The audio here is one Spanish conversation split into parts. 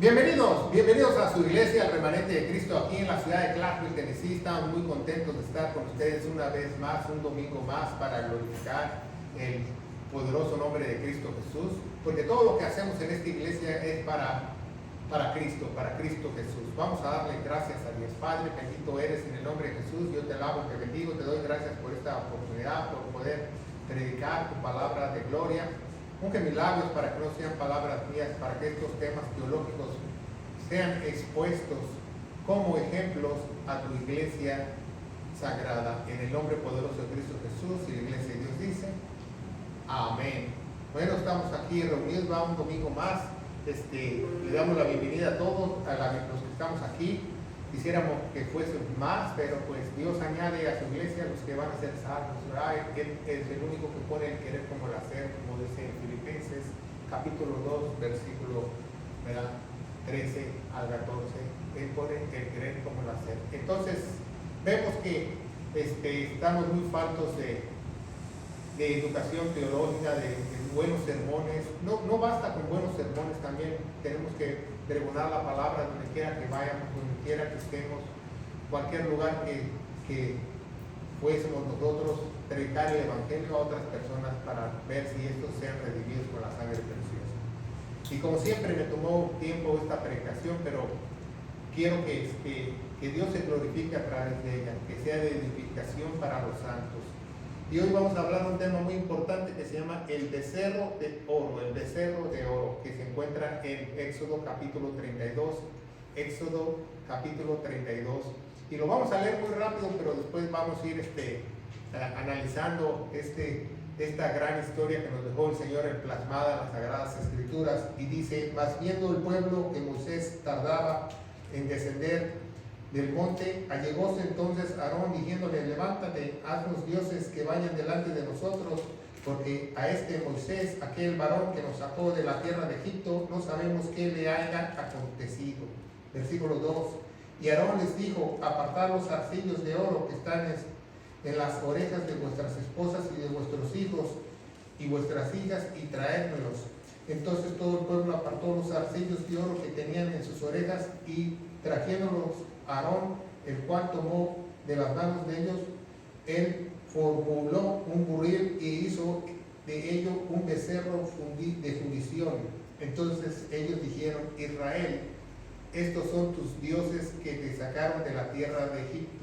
Bienvenidos a su iglesia, el Remanente de Cristo, aquí en la ciudad de Clarksville, Tennessee. Estamos muy contentos de estar con ustedes una vez más, un domingo más, para glorificar el poderoso nombre de Cristo Jesús, porque todo lo que hacemos en esta iglesia es para Cristo Jesús. Vamos a darle gracias a Dios. Padre, bendito eres en el nombre de Jesús. Yo te alabo, te bendigo, te doy gracias por esta oportunidad, por poder predicar tu palabra de gloria. Unge mis labios para que no sean palabras mías, para que estos temas teológicos sean expuestos como ejemplos a tu iglesia sagrada. En el nombre poderoso de Cristo Jesús, y la iglesia de Dios dice, amén. Bueno, estamos aquí reunidos, va un domingo más. Le damos la bienvenida a todos, los que estamos aquí. Quisiéramos que fuesen más, pero pues Dios añade a su iglesia los que van a ser salvos. Él es el único que pone el querer como el hacer, como dice en Filipenses capítulo 2, versículo 13 al 14. Él pone el querer como el hacer. Entonces, vemos que estamos muy faltos de educación teológica, de buenos sermones. No basta con buenos sermones, también tenemos que pregonar la palabra donde quiera que vayamos, donde quiera que estemos, cualquier lugar que fuésemos nosotros, predicar el evangelio a otras personas para ver si estos sean redimidos con la sangre preciosa. Y como siempre me tomó tiempo esta predicación, pero quiero que Dios se glorifique a través de ella, que sea de edificación para los santos. Y hoy vamos a hablar de un tema muy importante que se llama el becerro de oro, que se encuentra en Éxodo capítulo 32. Éxodo capítulo 32. Y lo vamos a leer muy rápido, pero después vamos a ir analizando esta gran historia que nos dejó el Señor plasmada en las Sagradas Escrituras. Y dice: mas viendo el pueblo que Moisés tardaba en descender del monte, allegóse entonces Aarón diciéndole: levántate, haznos dioses que vayan delante de nosotros, porque a Moisés, aquel varón que nos sacó de la tierra de Egipto, no sabemos qué le haya acontecido. Versículo 2. Y Aarón les dijo: apartad los zarcillos de oro que están en las orejas de vuestras esposas y de vuestros hijos y vuestras hijas, y traédmelos. Entonces todo el pueblo apartó los zarcillos de oro que tenían en sus orejas, y trajéndolos Aarón, el cual tomó de las manos de ellos, él formuló un buril y hizo de ello un becerro de fundición. Entonces ellos dijeron: Israel, estos son tus dioses que te sacaron de la tierra de Egipto.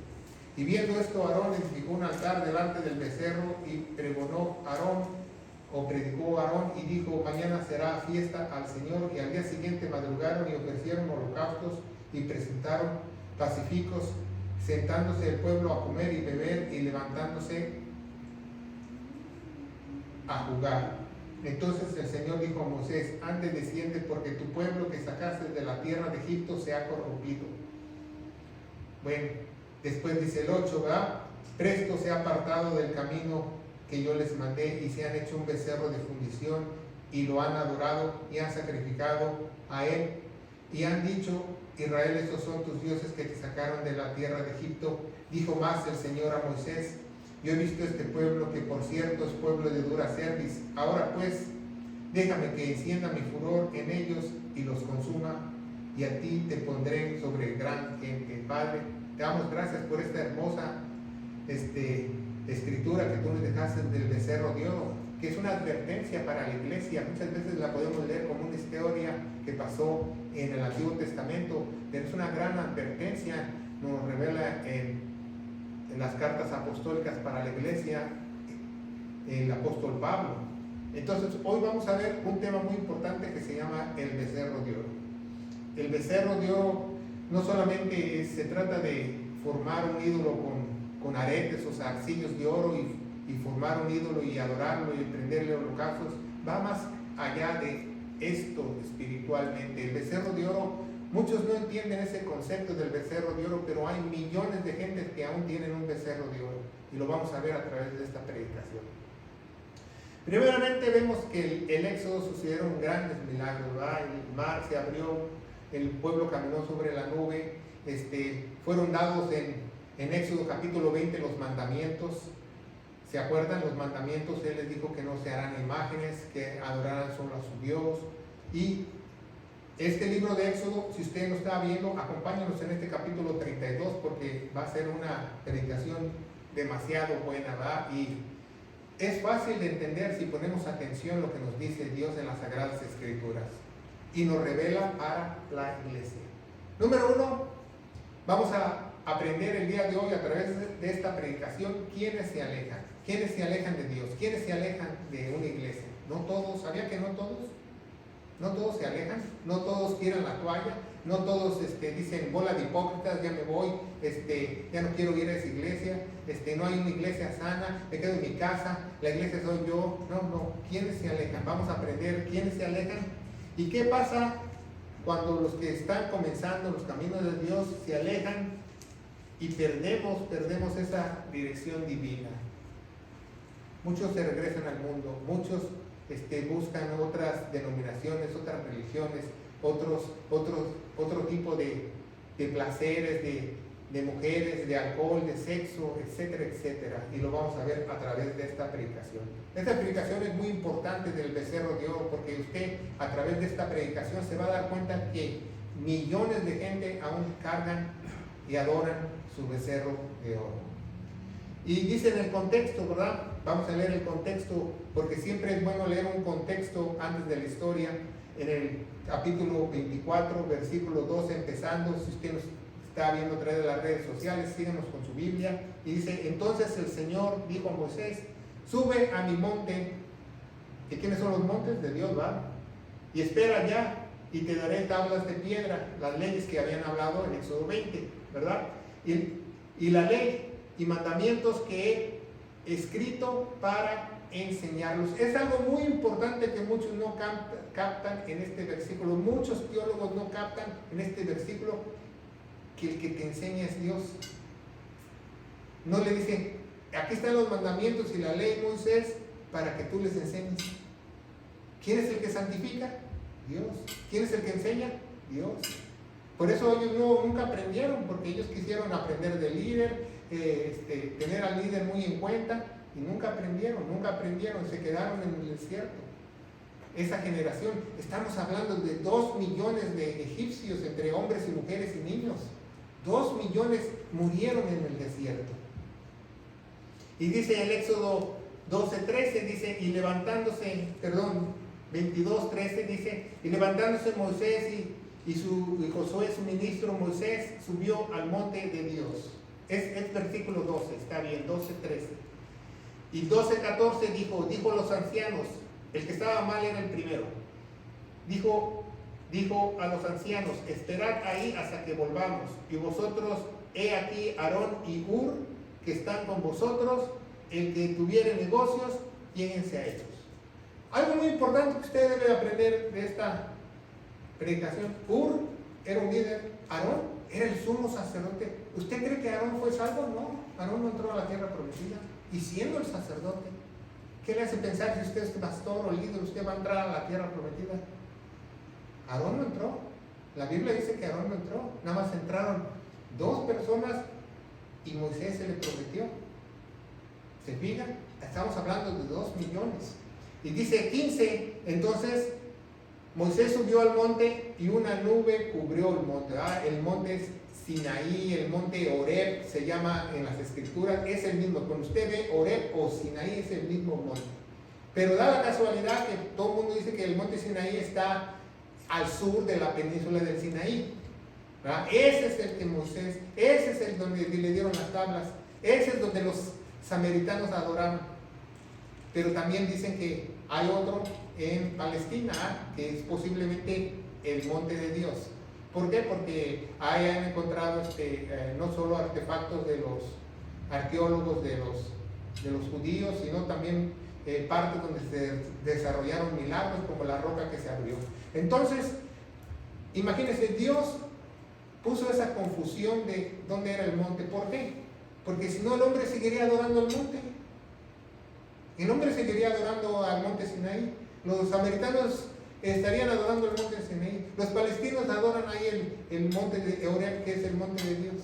Y viendo esto, Aarón edificó un altar delante del becerro, y predicó Aarón y dijo: mañana será fiesta al Señor. Y al día siguiente madrugaron y ofrecieron holocaustos y presentaron pacíficos, sentándose el pueblo a comer y beber y levantándose a jugar. Entonces el Señor dijo a Moisés: ande, desciende, porque tu pueblo que sacaste de la tierra de Egipto se ha corrompido. Bueno, después dice el 8, ¿verdad? Presto se ha apartado del camino que yo les mandé, y se han hecho un becerro de fundición, y lo han adorado, y han sacrificado a él, y han dicho: Israel, estos son tus dioses que te sacaron de la tierra de Egipto. Dijo más el Señor a Moisés: yo he visto este pueblo, que por cierto es pueblo de dura cerviz. Ahora pues, déjame que encienda mi furor en ellos y los consuma, y a ti te pondré sobre gran gente. Padre, te damos gracias por esta hermosa escritura que tú nos dejaste del becerro de oro, que es una advertencia para la iglesia. Muchas veces la podemos leer como una historia que pasó en el Antiguo Testamento, pero es una gran advertencia. Nos revela en las cartas apostólicas para la iglesia el apóstol Pablo. Entonces hoy vamos a ver un tema muy importante que se llama el becerro de oro. El becerro de oro no solamente se trata de formar un ídolo con aretes o zarcillos de oro y formar un ídolo y adorarlo y prenderle holocaustos. Va más allá de esto espiritualmente. El becerro de oro, muchos no entienden ese concepto del becerro de oro, pero hay millones de gente que aún tienen un becerro de oro, y lo vamos a ver a través de esta predicación. Primeramente vemos que el Éxodo sucedieron grandes milagros, ¿verdad? El mar se abrió, el pueblo caminó sobre la nube, fueron dados en Éxodo capítulo 20 los mandamientos. ¿Se acuerdan los mandamientos? Él les dijo que no se harán imágenes, que adoraran solo a su Dios, y Este libro de Éxodo, si usted lo está viendo, acompáñenos en este capítulo 32 porque va a ser una predicación demasiado buena, ¿verdad? Y es fácil de entender si ponemos atención lo que nos dice Dios en las Sagradas Escrituras y nos revela para la iglesia. Número 1, vamos a aprender el día de hoy a través de esta predicación quiénes se alejan de Dios, quiénes se alejan de una iglesia. No todos, ¿sabía que no todos? No todos se alejan, no todos tiran la toalla, no todos dicen bola de hipócritas, ya me voy, ya no quiero ir a esa iglesia, no hay una iglesia sana, me quedo en mi casa, la iglesia soy yo. No, ¿quiénes se alejan? Vamos a aprender quiénes se alejan y qué pasa cuando los que están comenzando los caminos de Dios se alejan y perdemos esa dirección divina. Muchos se regresan al mundo, muchos buscan otras denominaciones, otras religiones, otro tipo de placeres, de mujeres, de alcohol, de sexo, etcétera, etcétera. Y lo vamos a ver a través de esta predicación. Esta predicación es muy importante del becerro de oro porque usted a través de esta predicación se va a dar cuenta que millones de gente aún cargan y adoran su becerro de oro. Y dice en el contexto, ¿verdad? Vamos a leer el contexto, porque siempre es bueno leer un contexto antes de la historia. En el capítulo 24, versículo 12, empezando, si usted nos está viendo a través de las redes sociales, síganos con su Biblia. Y dice, entonces el Señor dijo a Moisés, sube a mi monte. ¿Y quiénes son los montes? De Dios, ¿va? Y espera allá, y te daré tablas de piedra, las leyes que habían hablado en Éxodo 20, ¿verdad? Y la ley y mandamientos que he escrito para enseñarlos. Es algo muy importante que muchos no captan en este versículo. Muchos teólogos no captan en este versículo que el que te enseña es Dios. No le dice, aquí están los mandamientos y la ley, Moisés, para que tú les enseñes. ¿Quién es el que santifica? Dios. ¿Quién es el que enseña? Dios. Por eso ellos nunca aprendieron, porque ellos quisieron aprender del líder, tener al líder muy en cuenta, y nunca aprendieron, se quedaron en el desierto. Esa generación, estamos hablando de 2 millones de egipcios, entre hombres y mujeres y niños. 2 millones murieron en el desierto. Y dice el Éxodo 12:13, dice, y levantándose, 22:13 dice, y levantándose Moisés y Josué su ministro Moisés subió al monte de Dios. Es versículo 12, está bien, 12:13. Y 12:14 dijo los ancianos, el que estaba mal era el primero. Dijo a los ancianos, esperad ahí hasta que volvamos. Y vosotros, he aquí Aarón y Hur, que están con vosotros, el que tuviere negocios, lléguense a ellos. Algo muy importante que usted debe aprender de esta predicación. Hur era un líder, Aarón era el sumo sacerdote. ¿Usted cree que Aarón fue salvo? No, Aarón no entró a la tierra prometida. Y siendo el sacerdote, ¿qué le hace pensar si usted es pastor o líder, usted va a entrar a la tierra prometida? Aarón no entró. La Biblia dice que Aarón no entró. Nada más entraron 2 personas y Moisés se le prometió. ¿Se fijan? Estamos hablando de 2 millones. Y dice 15, entonces Moisés subió al monte y una nube cubrió el monte. El monte es Sinaí, el monte Horeb se llama en las escrituras, es el mismo. Cuando usted ve Horeb o Sinaí es el mismo monte. Pero da la casualidad que todo el mundo dice que el monte Sinaí está al sur de la península del Sinaí. ¿Verdad? Ese es el que Moisés, ese es el donde le dieron las tablas, ese es donde los samaritanos adoraron. Pero también dicen que hay otro en Palestina, que es posiblemente el monte de Dios. ¿Por qué? Porque ahí han encontrado no solo artefactos de los arqueólogos de los judíos, sino también partes donde se desarrollaron milagros, como la roca que se abrió. Entonces, imagínense, Dios puso esa confusión de dónde era el monte. ¿Por qué? Porque si no, el hombre seguiría adorando el monte. El hombre seguiría adorando al monte Sinaí. Los samaritanos estarían adorando el monte Sinaí. Los palestinos adoran ahí el monte de Horeb, que es el monte de Dios.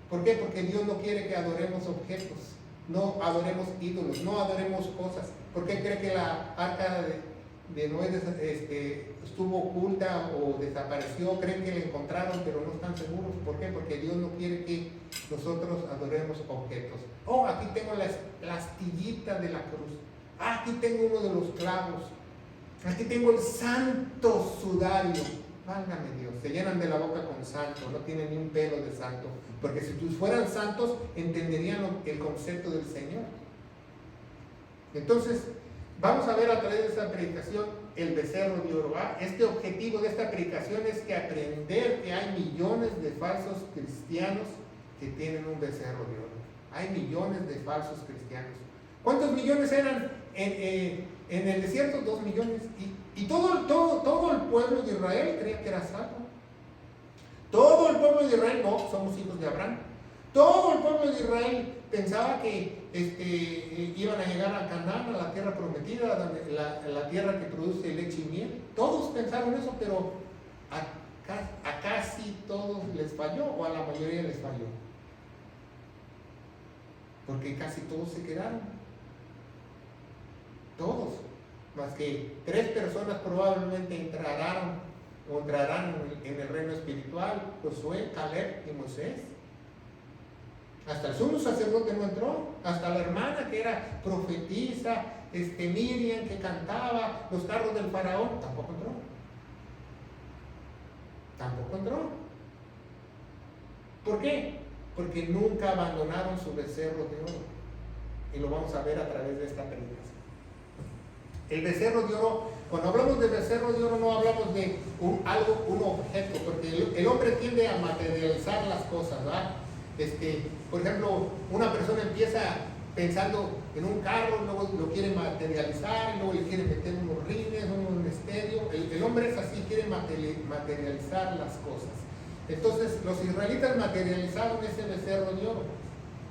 ¿Por qué? Porque Dios no quiere que adoremos objetos, no adoremos ídolos, no adoremos cosas. ¿Por qué cree que la arca de Noé estuvo oculta o desapareció, creen que la encontraron, pero no están seguros. ¿Por qué? Porque Dios no quiere que nosotros adoremos objetos. Oh, aquí tengo la astillita de la cruz. Ah, aquí tengo uno de los clavos. Aquí tengo el santo sudario. Válgame Dios, se llenan de la boca con santo, no tienen ni un pelo de santo. Porque si fueran santos, entenderían el concepto del Señor. Entonces, vamos a ver a través de esta predicación el becerro de oro. Este objetivo de esta predicación es que aprender que hay millones de falsos cristianos que tienen un becerro de oro. Hay millones de falsos cristianos. ¿Cuántos millones eran en el desierto? 2 millones. Y todo el pueblo de Israel creía que era salvo. Todo el pueblo de Israel, no, somos hijos de Abraham. Todo el pueblo de Israel pensaba que iban a llegar a Canaán, a la tierra prometida, la tierra que produce leche y miel. Todos pensaron eso, pero a casi todos les falló, o a la mayoría les falló. Porque casi todos se quedaron. Todos. Más que 3 personas probablemente entrarán en el reino espiritual: Josué, Caleb y Moisés. Hasta el sumo sacerdote no entró, hasta la hermana que era profetisa, Miriam que cantaba, los carros del faraón, tampoco entró. Tampoco entró. ¿Por qué? Porque nunca abandonaron su becerro de oro. Y lo vamos a ver a través de esta predicación. El becerro de oro, cuando hablamos de becerro de oro, no hablamos de un objeto, porque el hombre tiende a materializar las cosas, ¿verdad? Por ejemplo, una persona empieza pensando en un carro, luego lo quiere materializar, luego le quiere meter unos rines, un estéreo. El hombre es así, quiere materializar las cosas. Entonces, los israelitas materializaron ese becerro de oro,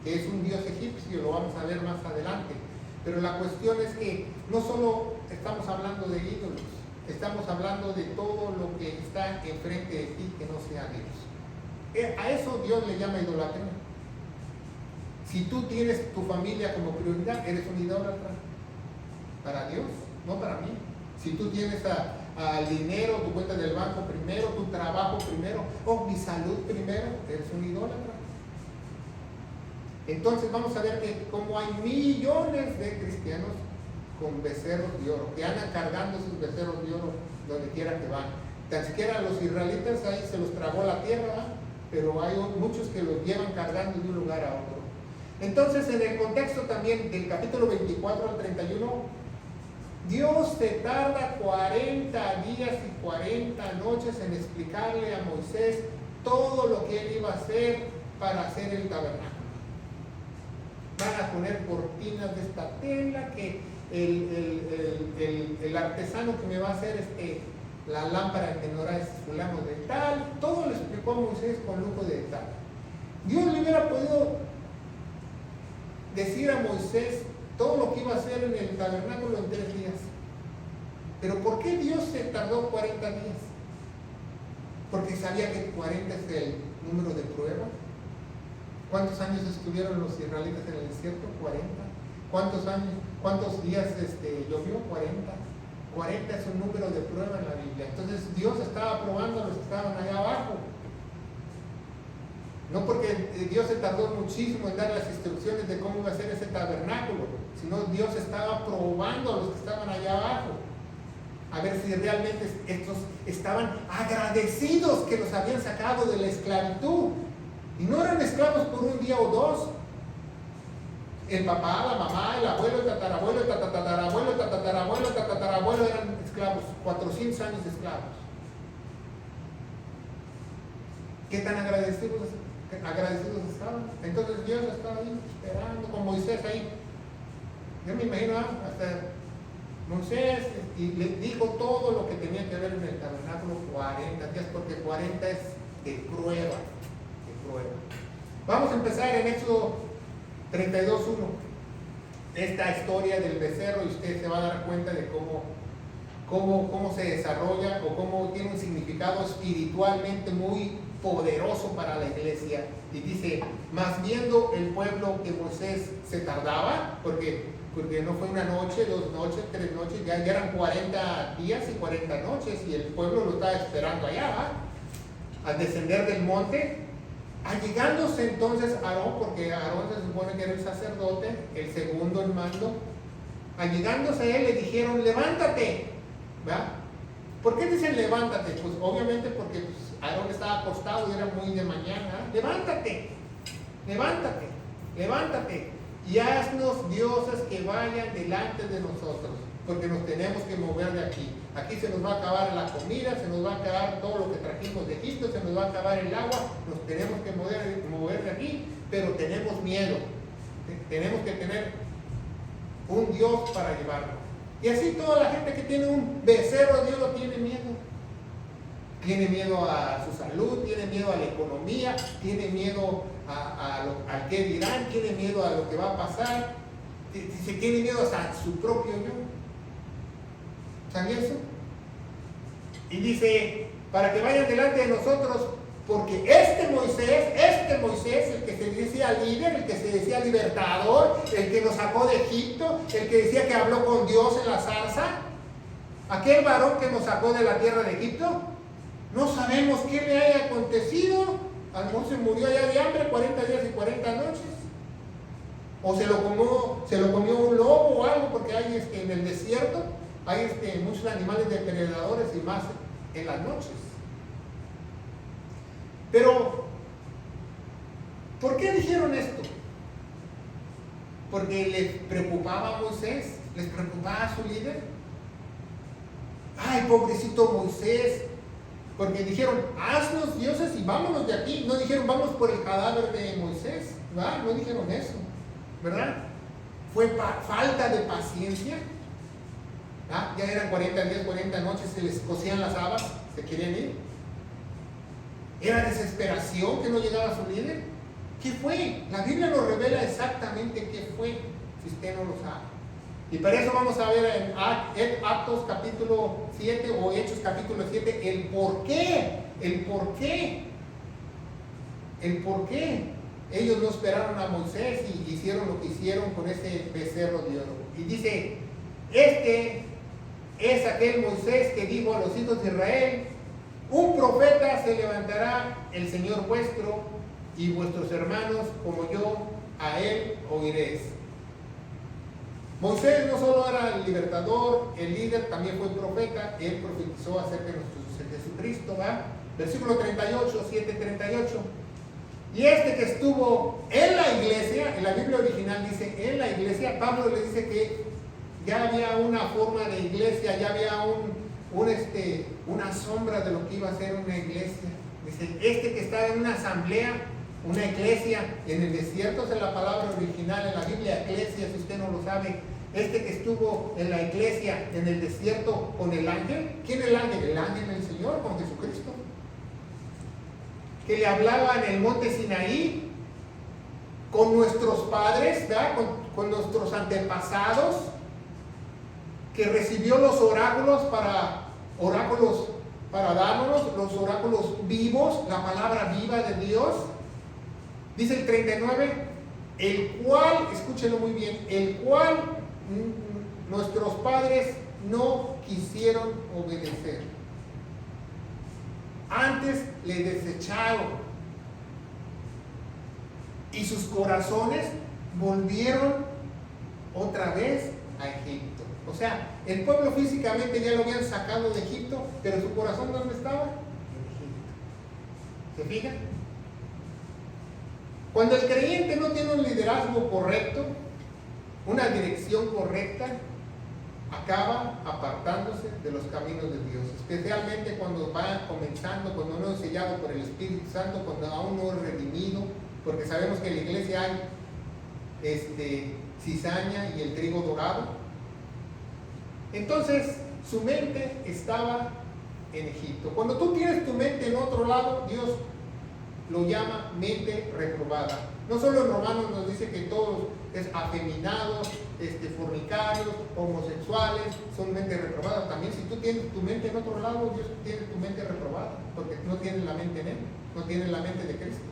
que es un dios egipcio, lo vamos a ver más adelante. Pero la cuestión es que no solo estamos hablando de ídolos, estamos hablando de todo lo que está enfrente de ti que no sea Dios. A eso Dios le llama idolatría. Si tú tienes tu familia como prioridad, eres un idólatra para Dios, no para mí. Si tú tienes al dinero, tu cuenta del banco primero, tu trabajo primero, o mi salud primero, eres un idólatra. Entonces vamos a ver que como hay millones de cristianos con becerros de oro, que andan cargando sus becerros de oro donde quiera que van. Tan siquiera los israelitas ahí se los tragó la tierra, ¿verdad? Pero hay muchos que los llevan cargando de un lugar a otro. Entonces, en el contexto también del capítulo 24 al 31, Dios se tarda 40 días y 40 noches en explicarle a Moisés todo lo que él iba a hacer para hacer el tabernáculo. Van a poner cortinas de esta tela, que el artesano que me va a hacer la lámpara encendedora es fulano de tal. Todo lo explicó a Moisés con lujo de detalle. Dios le hubiera podido decir a Moisés todo lo que iba a hacer en el tabernáculo en 3 días. Pero ¿por qué Dios se tardó 40 días? Porque sabía que 40 es el número de prueba. ¿Cuántos años estuvieron los israelitas en el desierto? 40. ¿Cuántos días llovió? 40. 40 es un número de prueba en la Biblia. Entonces Dios estaba probando a los que estaban allá abajo. No porque Dios se tardó muchísimo en dar las instrucciones de cómo iba a ser ese tabernáculo, sino Dios estaba probando a los que estaban allá abajo, a ver si realmente estos estaban agradecidos que los habían sacado de la esclavitud. Y no eran esclavos por un día o 2. El papá, la mamá, el abuelo, el tatarabuelo, el tatarabuelo, el tatarabuelo, el tatarabuelo eran esclavos, 400 años de esclavos. ¿Qué tan agradecidos estaban? Entonces Dios estaba ahí esperando con Moisés ahí. Yo me imagino hasta Moisés, y le dijo todo lo que tenía que ver en el tabernáculo 40 días, porque 40 es de prueba. Vamos a empezar en Éxodo 32:1. Esta historia del becerro, y usted se va a dar cuenta de cómo se desarrolla, o cómo tiene un significado espiritualmente muy poderoso para la iglesia. Y dice: más viendo el pueblo que Moisés se tardaba, porque porque no fue una noche, 2 noches, 3 noches, ya eran 40 días y 40 noches, y el pueblo lo estaba esperando allá, ¿va? Al descender del monte. Allegándose entonces Aarón, porque Aarón se supone que era el sacerdote, el segundo en mando, allegándose a él le dijeron, levántate, ¿va? ¿Por qué dicen levántate? Pues obviamente porque Aarón estaba acostado y era muy de mañana. Levántate, levántate, levántate y haznos dioses que vayan delante de nosotros, porque nos tenemos que mover de aquí. Aquí se nos va a acabar la comida, se nos va a acabar todo lo que trajimos de Egipto, se nos va a acabar el agua, nos tenemos que mover de aquí, pero tenemos miedo. Tenemos que tener un Dios para llevarlo. Y así toda la gente que tiene un becerro de oro tiene miedo. Tiene miedo a su salud, tiene miedo a la economía, tiene miedo al qué dirán, tiene miedo a lo que va a pasar, se tiene miedo hasta a su propio yo. ¿Saben eso? Y dice, para que vayan delante de nosotros, porque este Moisés, el que se decía líder, el que se decía libertador, el que nos sacó de Egipto, el que decía que habló con Dios en la zarza, aquel varón que nos sacó de la tierra de Egipto, no sabemos qué le haya acontecido. A lo mejor se murió allá de hambre 40 días y 40 noches. O se lo comió un lobo o algo, porque hay en el desierto hay muchos animales depredadores y más en las noches. Pero, ¿por qué dijeron esto? Porque les preocupaba a Moisés, les preocupaba a su líder. Ay, pobrecito Moisés. Porque dijeron, haznos dioses y vámonos de aquí. No dijeron, vamos por el cadáver de Moisés. ¿Verdad? No dijeron eso, ¿verdad? Fue falta de paciencia. ¿Ah? Ya eran 40 días, 40 noches, se les cosían las habas, se querían ir. Era desesperación que no llegaba a su líder. ¿Qué fue? La Biblia nos revela exactamente qué fue, si usted no lo sabe. Y para eso vamos a ver en Actos capítulo 7 o Hechos capítulo 7 el por qué ellos no esperaron a Moisés y hicieron lo que hicieron con ese becerro de oro. Y dice, este es aquel Moisés que dijo a los hijos de Israel, un profeta se levantará el Señor vuestro y vuestros hermanos como yo, a él oiréis. Moisés no solo era el libertador, el líder, también fue profeta. Él profetizó acerca de nuestro Jesucristo, ¿va? Versículo 38, 7:38. Y este que estuvo en la iglesia, en la Biblia original dice en la iglesia, Pablo le dice que ya había una forma de iglesia, ya había una sombra de lo que iba a ser una iglesia. Dice, que estaba en una asamblea, una iglesia, en el desierto, es la palabra original en la Biblia, iglesia, si usted no lo sabe. Que estuvo en la iglesia, en el desierto, con el ángel. ¿Quién es el ángel? El ángel del Señor, con Jesucristo. Que le hablaba en el monte Sinaí, con nuestros padres, ¿verdad? Con nuestros antepasados, que recibió los oráculos para darnos, los oráculos vivos, la palabra viva de Dios. Dice el 39, el cual, escúchenlo muy bien, el cual nuestros padres no quisieron obedecer. Antes le desecharon y sus corazones volvieron otra vez a Egipto. O sea, el pueblo físicamente ya lo habían sacado de Egipto, pero su corazón ¿dónde estaba? En Egipto. ¿Se fijan? Cuando el creyente no tiene un liderazgo correcto, una dirección correcta, acaba apartándose de los caminos de Dios, especialmente cuando va comenzando, cuando no es sellado por el Espíritu Santo, cuando aún no es redimido, porque sabemos que en la iglesia hay cizaña y el trigo dorado. Entonces su mente estaba en Egipto. Cuando tú tienes tu mente en otro lado, Dios lo llama mente reprobada. No solo en Romanos nos dice que todos es afeminados, fornicarios, homosexuales, son mente reprobada. También si tú tienes tu mente en otro lado, Dios tiene tu mente reprobada, porque no tienes la mente en Él, no tienes la mente de Cristo.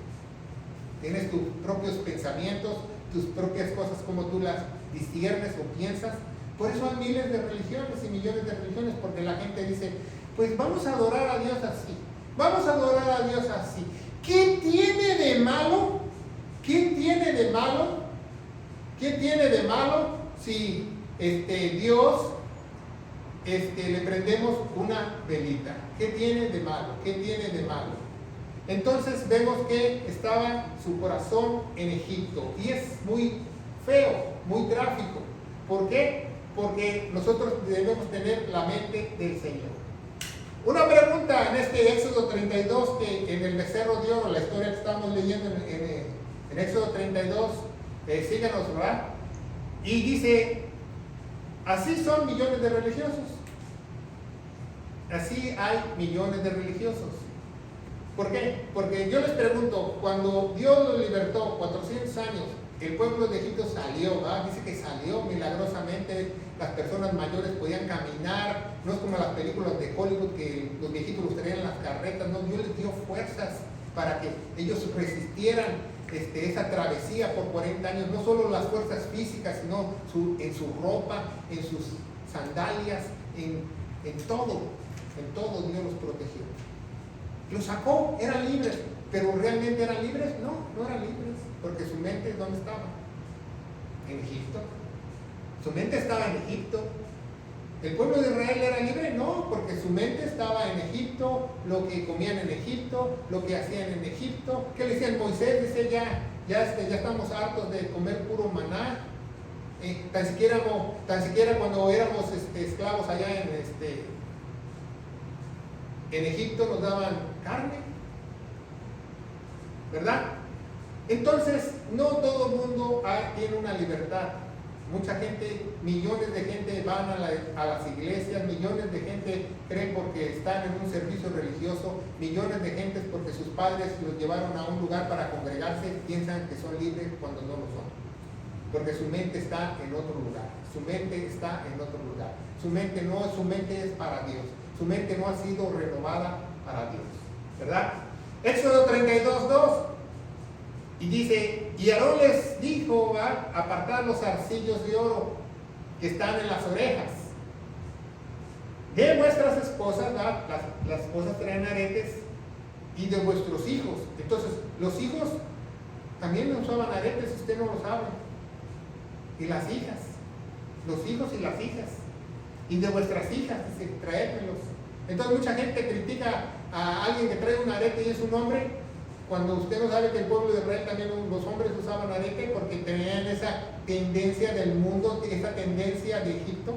Tienes tus propios pensamientos, tus propias cosas como tú las disiernes o piensas. Por eso hay miles de religiones y millones de religiones, porque la gente dice, pues vamos a adorar a Dios así, vamos a adorar a Dios así. ¿Qué tiene de malo? ¿Qué tiene de malo? ¿Qué tiene de malo si Dios le prendemos una velita? ¿Qué tiene de malo? ¿Qué tiene de malo? Entonces vemos que estaba su corazón en Egipto, y es muy feo, muy gráfico. ¿Por qué? Porque nosotros debemos tener la mente del Señor. Una pregunta en este Éxodo 32, que en el becerro de oro, la historia que estamos leyendo en Éxodo 32, síganos, ¿verdad? Y dice, así son millones de religiosos. Así hay millones de religiosos. ¿Por qué? Porque yo les pregunto, cuando Dios los libertó 400 años, el pueblo de Egipto salió, ¿verdad? Dice que salió milagrosamente, las personas mayores podían caminar, no es como las películas de Hollywood que los viejitos los traían en las carretas, no, Dios les dio fuerzas para que ellos resistieran esa travesía por 40 años, no solo las fuerzas físicas, sino en su ropa, en sus sandalias, en todo Dios los protegió. Los sacó, eran libres, pero ¿realmente eran libres? No, no eran libres, porque su mente, ¿dónde estaba? En Egipto. Su mente estaba en Egipto. ¿El pueblo de Israel era libre? No, porque su mente estaba en Egipto, lo que comían en Egipto, lo que hacían en Egipto. ¿Qué le decían Moisés? Dice, ya estamos hartos de comer puro maná. Tan siquiera cuando éramos esclavos allá en Egipto nos daban carne, ¿verdad? Entonces, no todo el mundo tiene una libertad. Mucha gente, millones de gente van a las iglesias, millones de gente creen porque están en un servicio religioso, millones de gente porque sus padres los llevaron a un lugar para congregarse, piensan que son libres cuando no lo son. Porque su mente está en otro lugar, su mente está en otro lugar. Su mente es para Dios, su mente no ha sido renovada para Dios, ¿verdad? Éxodo 32:2. Y dice, y Aarón les dijo, apartad los zarcillos de oro que están en las orejas de vuestras esposas, las esposas traen aretes, y de vuestros hijos. Entonces, los hijos también usaban aretes, si usted no lo sabe. Y las hijas, los hijos y las hijas. Y de vuestras hijas, dice, traédmelos. Entonces, mucha gente critica a alguien que trae un arete y es un hombre, cuando usted no sabe que el pueblo de Israel también los hombres usaban arete porque tenían esa tendencia del mundo, esa tendencia de Egipto.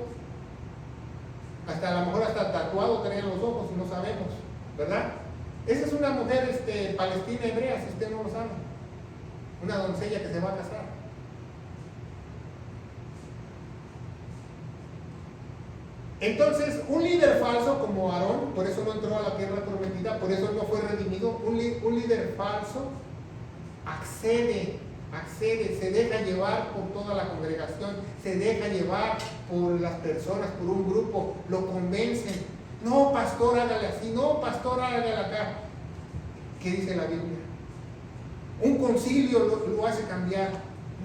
Hasta a lo mejor hasta tatuado traían los ojos y no sabemos, ¿verdad? Esa es una mujer palestina hebrea, si usted no lo sabe. Una doncella que se va a casar. Entonces, un líder falso como Aarón, por eso no entró a la tierra prometida, por eso no fue redimido, un líder falso accede, se deja llevar por toda la congregación, se deja llevar por las personas, por un grupo, lo convencen. No, pastor, hágale así, no, pastor, hágale acá. ¿Qué dice la Biblia? Un concilio lo hace cambiar.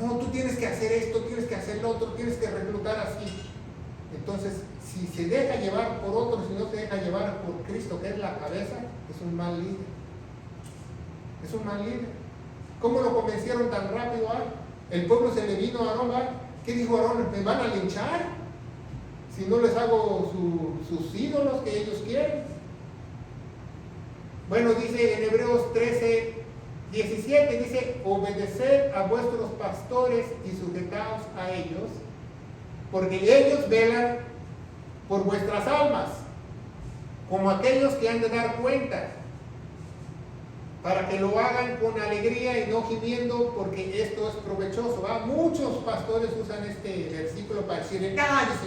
No, tú tienes que hacer esto, tienes que hacer lo otro, tienes que reclutar así. Entonces, si se deja llevar por otros y no se deja llevar por Cristo, que es la cabeza, es un mal líder. Es un mal líder. ¿Cómo lo convencieron tan rápido? El pueblo se le vino a Aarón. ¿Qué dijo Aarón? ¿Me van a linchar si no les hago sus ídolos que ellos quieren? Bueno, dice en Hebreos 13:17, dice, obedeced a vuestros pastores y sujetaos a ellos, porque ellos velan por vuestras almas, como aquellos que han de dar cuenta, para que lo hagan con alegría y no gimiendo, porque esto es provechoso. Muchos pastores usan este versículo para decir, dice,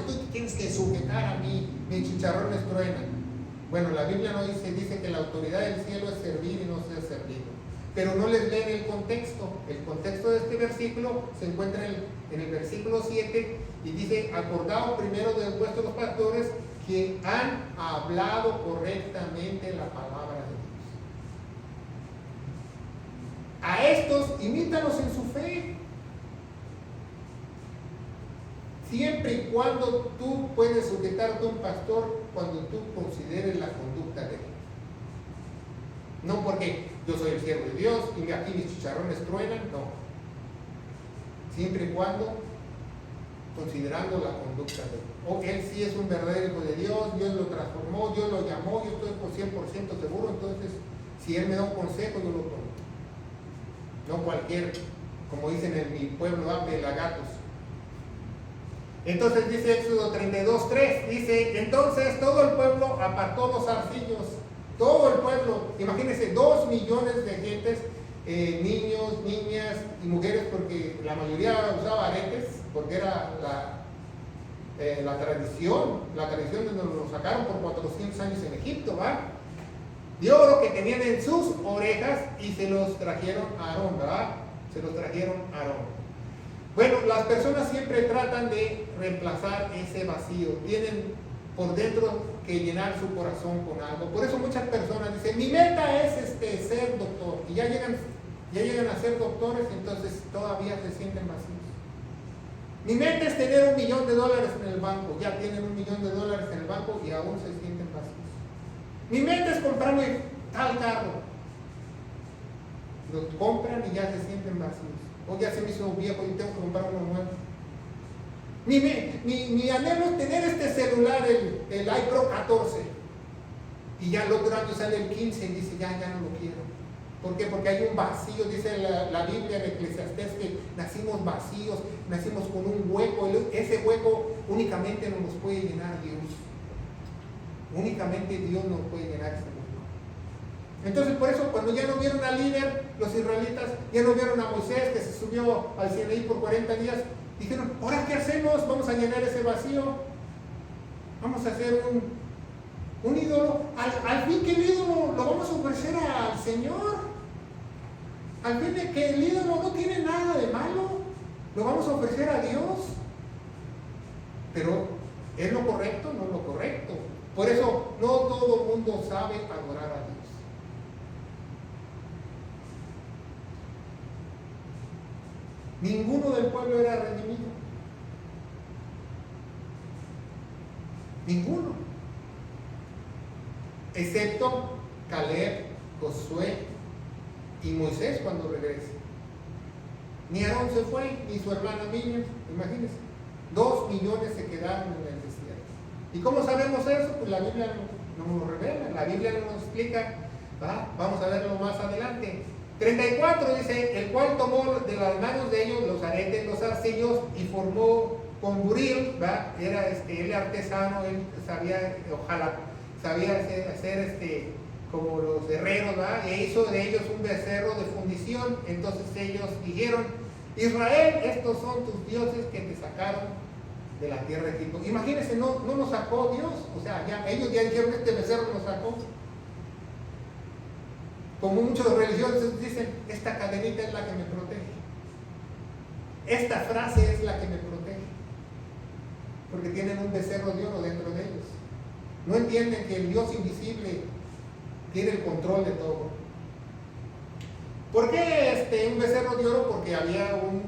tú tienes que sujetar a mí, mis chicharrones truenan. Bueno, la Biblia no dice que la autoridad del cielo es servir y no ser servido. Pero no les leen el contexto. El contexto de este versículo se encuentra en el versículo 7 y dice, acordaos primero de vuestros pastores que han hablado correctamente la palabra de Dios. A estos imítalos en su fe. cuando tú puedes sujetarte a un pastor cuando tú consideres la conducta de él. No porque yo soy el siervo de Dios y aquí mis chicharrones truenan, no. Siempre y cuando considerando la conducta de él. O él sí es un verdadero hijo de Dios, Dios lo transformó, Dios lo llamó, yo estoy por 100% seguro, entonces si él me da un consejo yo lo tomo. No cualquier, como dicen en mi pueblo, pelagatos. Entonces dice Éxodo 32:3, dice, entonces todo el pueblo apartó los zarcillos, todo el pueblo, imagínense 2 millones de gentes, niños, niñas y mujeres, porque la mayoría usaba aretes, porque era la tradición donde nos sacaron por 400 años en Egipto, ¿va? De oro que tenían en sus orejas y se los trajeron a Aarón, ¿verdad? Se los trajeron a Aarón. Bueno, las personas siempre tratan de reemplazar ese vacío, tienen por dentro que llenar su corazón con algo. Por eso muchas personas dicen, mi meta es ser doctor, y ya llegan a ser doctores y entonces todavía se sienten vacíos. Mi meta es tener $1 millón en el banco, ya tienen $1 millón en el banco y aún se sienten vacíos. Mi meta es comprarme tal carro. Lo compran y ya se sienten vacíos. O ya se me hizo viejo y tengo que comprar uno nuevo. Mi anhelo es tener este celular, el iPro 14. Y ya el otro año sale el 15 y dice, ya no lo quiero. ¿Por qué? Porque hay un vacío, dice la Biblia en Eclesiastés, que nacimos vacíos, nacimos con un hueco. Ese hueco únicamente nos puede llenar Dios. Únicamente Dios nos puede llenar ese hueco. Entonces, por eso, cuando ya no vieron al líder, los israelitas, ya no vieron a Moisés, que se subió al Sinaí por 40 días, dijeron, ¿ahora qué hacemos? Vamos a llenar ese vacío. Vamos a hacer un ídolo. Al fin que el ídolo lo vamos a ofrecer al Señor. Al fin de que el ídolo no tiene nada de malo, lo vamos a ofrecer a Dios. Pero, ¿es lo correcto? No es lo correcto. Por eso, no todo el mundo sabe adorar a Dios. Ninguno del pueblo era redimido. Ninguno. Excepto Caleb, Josué y Moisés cuando regrese. Ni Aarón se fue, ni su hermana Miriam, imagínense. 2 millones se quedaron en el desierto. ¿Y cómo sabemos eso? Pues la Biblia no nos lo revela, la Biblia no nos explica. Vamos a verlo más adelante. 34 dice, el cual tomó de las manos de ellos los aretes, los zarcillos y formó con buril, era él artesano, él sabía, ojalá, sabía hacer como los herreros, e hizo de ellos un becerro de fundición. Entonces ellos dijeron, Israel, estos son tus dioses que te sacaron de la tierra de Egipto. Imagínense, no nos sacó Dios, o sea, ellos ya dijeron, este becerro nos sacó. Como muchos religiosos dicen, esta cadenita es la que me protege. Esta frase es la que me protege. Porque tienen un becerro de oro dentro de ellos. No entienden que el Dios invisible tiene el control de todo. ¿Por qué un becerro de oro? Porque había un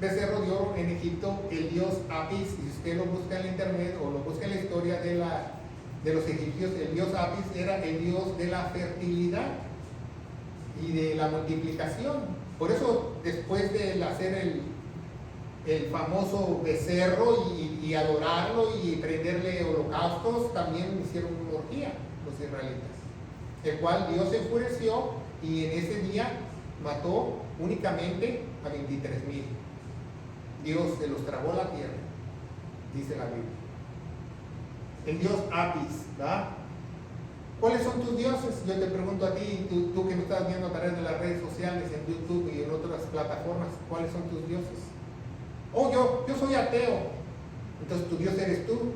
becerro de oro en Egipto, el dios Apis. Si usted lo busca en la internet o lo busca en la historia de los egipcios, el dios Apis era el dios de la fertilidad y de la multiplicación. Por eso, después de hacer el famoso becerro y adorarlo y prenderle holocaustos, también hicieron una orgía los israelitas, el cual Dios se enfureció y en ese día mató únicamente a 23,000. Dios se los tragó la tierra, dice la Biblia. El dios Apis, ¿verdad? ¿Cuáles son tus dioses? Yo te pregunto a ti, tú que me estás viendo a través de las redes sociales, en YouTube y en otras plataformas, ¿cuáles son tus dioses? Oh, yo soy ateo. Entonces tu Dios eres tú.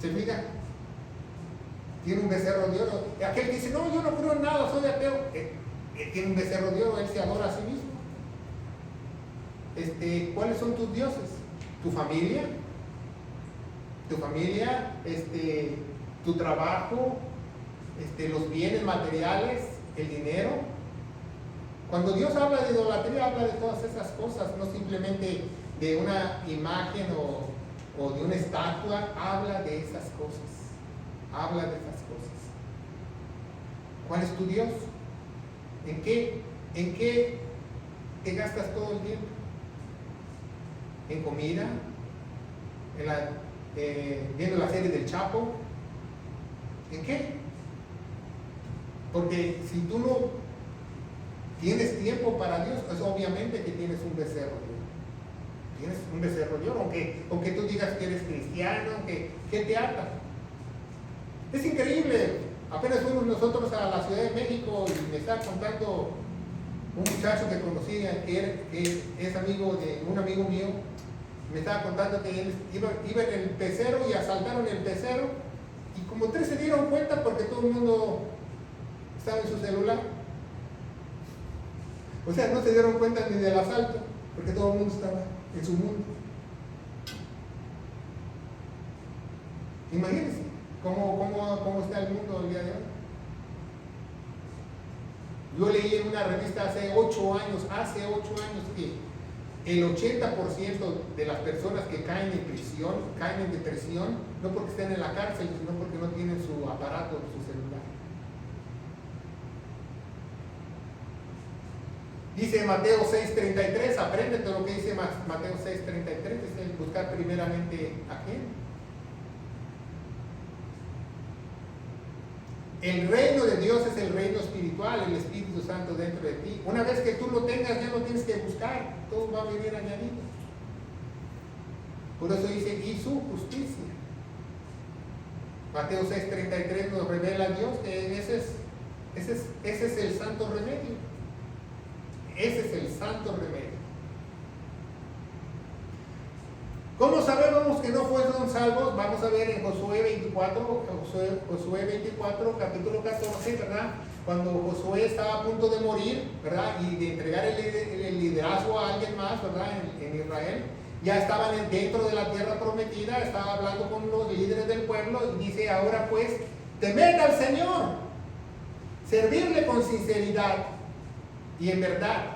¿Se fija? Tiene un becerro de oro. Aquel que dice, no, yo no creo en nada, soy ateo. Tiene un becerro de oro, él se adora a sí mismo. ¿Cuáles son tus dioses? ¿Tu familia? ¿Tu familia? ¿Tu trabajo? ¿Los bienes materiales? ¿El dinero? Cuando Dios habla de idolatría, habla de todas esas cosas, no simplemente de una imagen o de una estatua, habla de esas cosas. Habla de esas cosas. ¿Cuál es tu Dios? ¿En qué te gastas todo el tiempo? ¿En comida? ¿Viendo la serie del Chapo? ¿En qué? Porque si tú no tienes tiempo para Dios, pues obviamente que tienes un becerro de oro. Tienes un becerro de oro, aunque tú digas que eres cristiano, ¿qué te ata? Es increíble. Apenas fuimos nosotros a la Ciudad de México y me está contando un muchacho que conocía, que es amigo de un amigo mío, me estaba contando que él iba en el pecero y asaltaron el pecero, y como 3 se dieron cuenta porque todo el mundo estaba en su celular. O sea, no se dieron cuenta ni del asalto, porque todo el mundo estaba en su mundo. Imagínense cómo está el mundo el día de hoy. Yo leí en una revista hace 8 años que el 80% de las personas que caen en prisión, caen en depresión, no porque estén en la cárcel, sino porque no tienen su aparato, su celular. Dice Mateo 6:33, apréndete lo que dice Mateo 6:33, es el buscar primeramente a quién. El reino de Dios es el reino espiritual, el Espíritu Santo dentro de ti. Una vez que tú lo tengas, ya no tienes que buscar, todo va a venir añadido. Por eso dice, y su justicia. Mateo 6:33 nos revela a Dios que ese es el santo remedio. Ese es el santo remedio. ¿Cómo sabemos que no fueron salvos? Vamos a ver en Josué 24, capítulo 14, ¿verdad? Cuando Josué estaba a punto de morir, ¿verdad? Y de entregar el liderazgo a alguien más, ¿verdad? En Israel. Ya estaban dentro de la tierra prometida, estaba hablando con los líderes del pueblo y dice, ahora pues, temed al Señor, servirle con sinceridad y en verdad.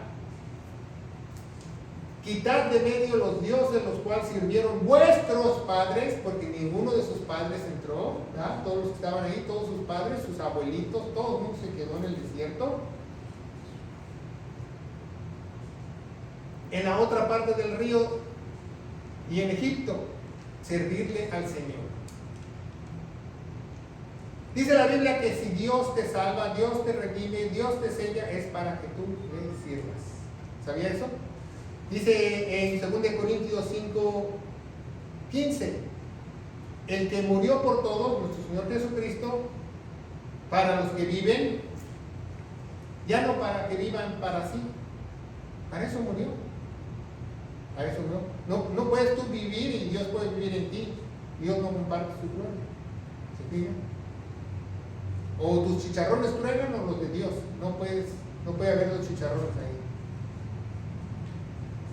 Quitad de medio los dioses los cuales sirvieron vuestros padres, porque ninguno de sus padres entró, ¿verdad? Todos los que estaban ahí, todos sus padres, sus abuelitos, todo el mundo se quedó en el desierto. En la otra parte del río y en Egipto, servirle al Señor. Dice la Biblia que si Dios te salva, Dios te redime, Dios te sella, es para que tú le sirvas. ¿Sabía eso? Dice en 2 Corintios 5:15, el que murió por todos, nuestro Señor Jesucristo, para los que viven, ya no para que vivan para sí, para eso murió. Para eso no puedes tú vivir y Dios puede vivir en ti. Dios no comparte su gloria. ¿Se fijan? O tus chicharrones truenan o los de Dios. No puede haber dos chicharrones ahí.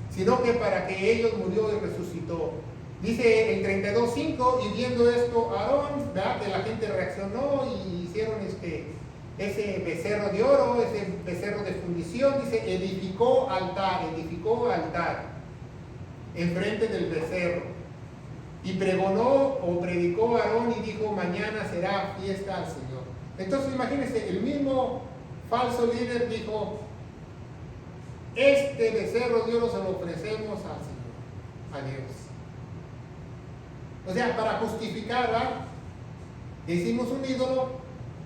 Sino que para que ellos murió y resucitó. Dice el 32:5, y viendo esto Aarón, ¿verdad? Que la gente reaccionó y hicieron ese becerro de oro, ese becerro de fundición, dice, edificó altar enfrente del becerro. Y pregonó o predicó Aarón y dijo, mañana será fiesta al Señor. Entonces imagínense, el mismo falso líder dijo, este becerro de oro se lo ofrecemos al Señor, a Dios. O sea, para justificar, ¿verdad? Hicimos un ídolo,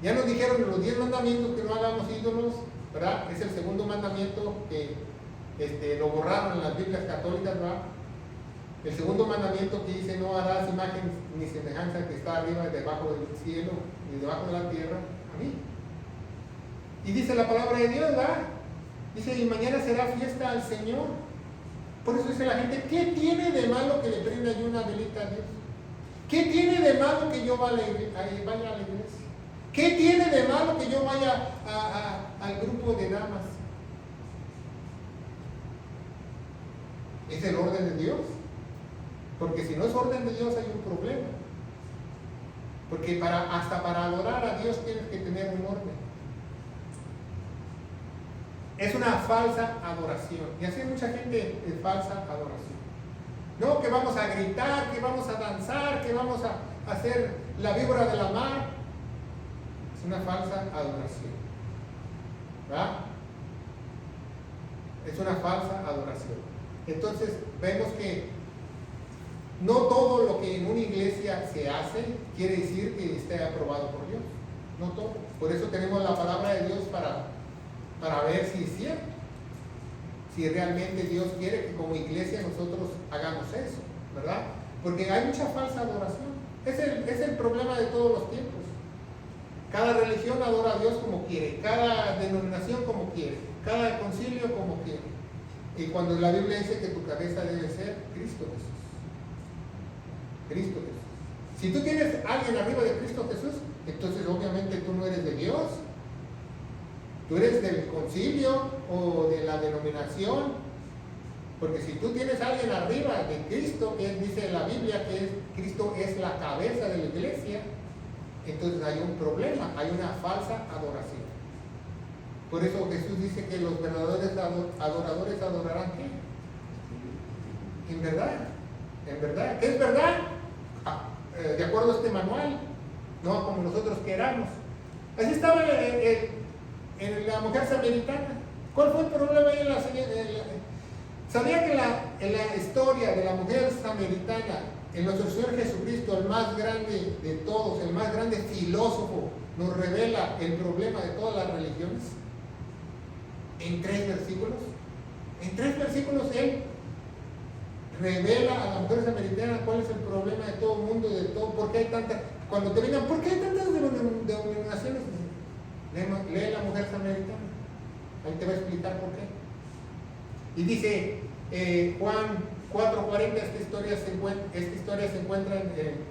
ya nos dijeron en los 10 mandamientos que no hagamos ídolos, ¿verdad? Es el segundo mandamiento que lo borraron en las Biblias católicas, ¿verdad? El segundo mandamiento que dice, no harás imagen ni semejanza que está arriba y debajo del cielo, ni debajo de la tierra, a mí. Y dice la palabra de Dios, ¿verdad? Dice, y mañana será fiesta al Señor. Por eso dice la gente, ¿qué tiene de malo que le prenda yo una velita a Dios? ¿Qué tiene de malo que yo vaya a la iglesia? ¿Qué tiene de malo que yo vaya al grupo de damas? ¿Es el orden de Dios? Porque si no es orden de Dios hay un problema. Porque hasta para adorar a Dios tienes que tener un orden. Es una falsa adoración. Y así hay mucha gente de falsa adoración. No, que vamos a gritar, que vamos a danzar, que vamos a hacer la víbora de la mar. Es una falsa adoración. ¿Verdad? Es una falsa adoración. Entonces, vemos que no todo lo que en una iglesia se hace quiere decir que esté aprobado por Dios. No todo. Por eso tenemos la palabra de Dios para ver si es cierto. Si realmente Dios quiere que como iglesia nosotros hagamos eso, ¿verdad? Porque hay mucha falsa adoración. Es el problema de todos los tiempos. Cada religión adora a Dios como quiere, cada denominación como quiere, cada concilio como quiere. Y cuando la Biblia dice que tu cabeza debe ser Cristo Jesús. Cristo Jesús. Si tú tienes a alguien arriba de Cristo Jesús, entonces obviamente tú no eres de Dios. Tú eres del concilio o de la denominación. Porque si tú tienes a alguien arriba de Cristo, que dice la Biblia que Cristo es la cabeza de la iglesia, entonces hay un problema, hay una falsa adoración. Por eso Jesús dice que los verdaderos adoradores adorarán ¿qué? En verdad. En verdad. ¿Qué es verdad? De acuerdo a este manual, no como nosotros queramos. Así estaba en la mujer samaritana. ¿Cuál fue el problema ahí ¿Sabía que en la historia de la mujer samaritana, en nuestro Señor Jesucristo, el más grande de todos, el más grande filósofo, nos revela el problema de todas las religiones? En 3 versículos. En 3 versículos Él revela a la mujer samaritana cuál es el problema de todo el mundo, de todo, por qué hay tantas, cuando te vengan, ¿por qué hay tantas denominaciones? Lee la mujer samaritana, ahí te va a explicar por qué. Y dice Juan 4:40, esta historia se encuentra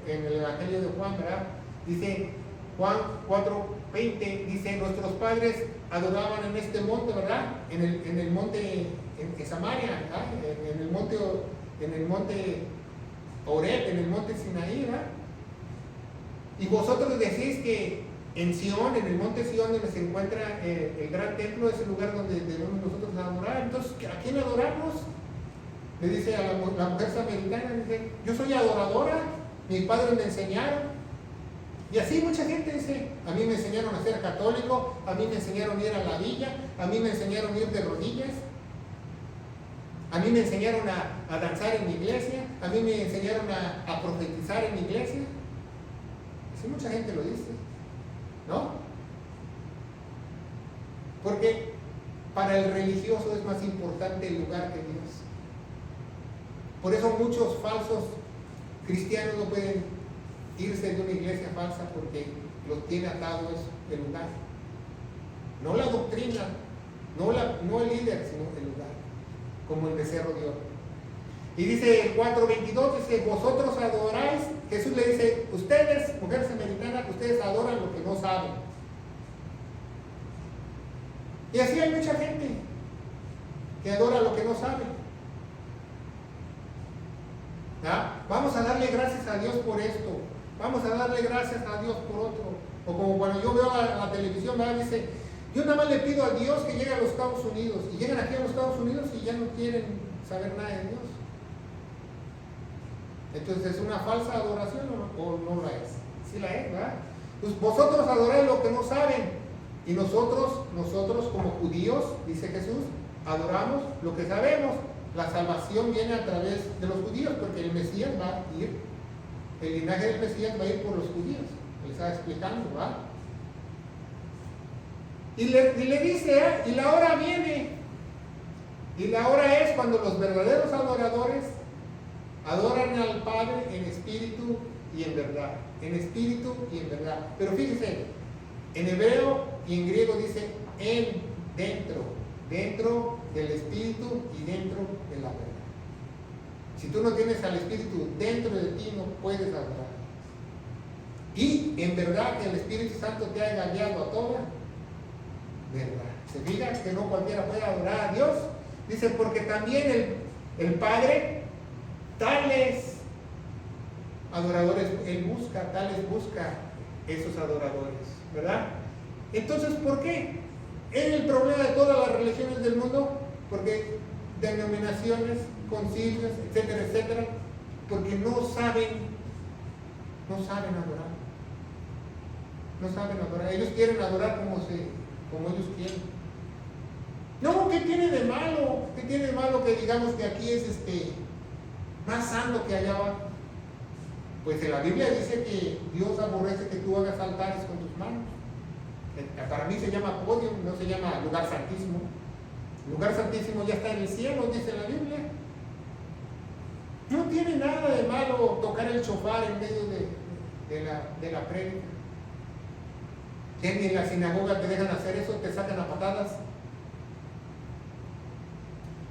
en el Evangelio de Juan, ¿verdad? Dice Juan 4:20, dice, nuestros padres adoraban en este monte, ¿verdad? En el monte en Samaria, ¿verdad? En el monte Oreb, en el monte Sinaí, ¿verdad? Y vosotros decís que en Sion, en el monte Sion, donde se encuentra el gran templo, es el lugar donde debemos nosotros adorar. Entonces, ¿a quién adoramos? Le dice a la mujer samaritana, dice, yo soy adoradora, mis padres me enseñaron. Y así mucha gente dice, a mí me enseñaron a ser católico, a mí me enseñaron a ir a la villa, a mí me enseñaron a ir de rodillas, a mí me enseñaron a danzar en mi iglesia, a mí me enseñaron a profetizar en mi iglesia. Así mucha gente lo dice, ¿no? Porque para el religioso es más importante el lugar que Dios. Por eso muchos falsos cristianos no pueden irse de una iglesia falsa, porque los tiene atados el lugar. No la doctrina, no el líder, sino el lugar, como el becerro de oro. Y dice el 4:22, dice, vosotros adoráis, Jesús le dice, ustedes, mujer samaritana, ustedes adoran lo que no saben. Y así hay mucha gente que adora lo que no sabe. ¿Ah? Vamos a darle gracias a Dios por esto, vamos a darle gracias a Dios por otro. O como cuando yo veo a la televisión, ¿verdad? Dice, yo nada más le pido a Dios que llegue a los Estados Unidos, y llegan aquí a los Estados Unidos y ya no quieren saber nada de Dios. Entonces, ¿es una falsa adoración o no la es? Sí la es, ¿verdad? Pues vosotros adoráis lo que no saben, y nosotros como judíos, dice Jesús, adoramos lo que sabemos. La salvación viene a través de los judíos, porque el Mesías va a ir, el linaje del Mesías va a ir por los judíos. Él está explicando, ¿verdad? Y le dice, y la hora viene, y la hora es cuando los verdaderos adoradores adoran al Padre en espíritu y en verdad. En espíritu y en verdad. Pero fíjense, en hebreo y en griego dice dentro del espíritu y dentro de la verdad. Si tú no tienes al espíritu dentro de ti, no puedes adorar. Y en verdad que el Espíritu Santo te ha engañado a toda verdad. Se diga que no cualquiera puede adorar a Dios. Dice, porque también el Padre, tales adoradores, Él busca esos adoradores, ¿verdad? Entonces, ¿por qué? Es el problema de todas las religiones del mundo, porque denominaciones concilios, etcétera, etcétera, porque no saben adorar. No saben adorar. Ellos quieren adorar como ellos quieren. No, ¿qué tiene de malo? ¿Qué tiene de malo que digamos que aquí es más santo que allá abajo? Pues en la Biblia dice que Dios aborrece que tú hagas altares con tus manos. Para mí se llama podio, no se llama lugar santísimo. El lugar santísimo ya está en el cielo, dice la Biblia. No tiene nada de malo tocar el shofar en medio de la prédica. Que ni en la sinagoga te dejan hacer eso, te sacan a patadas.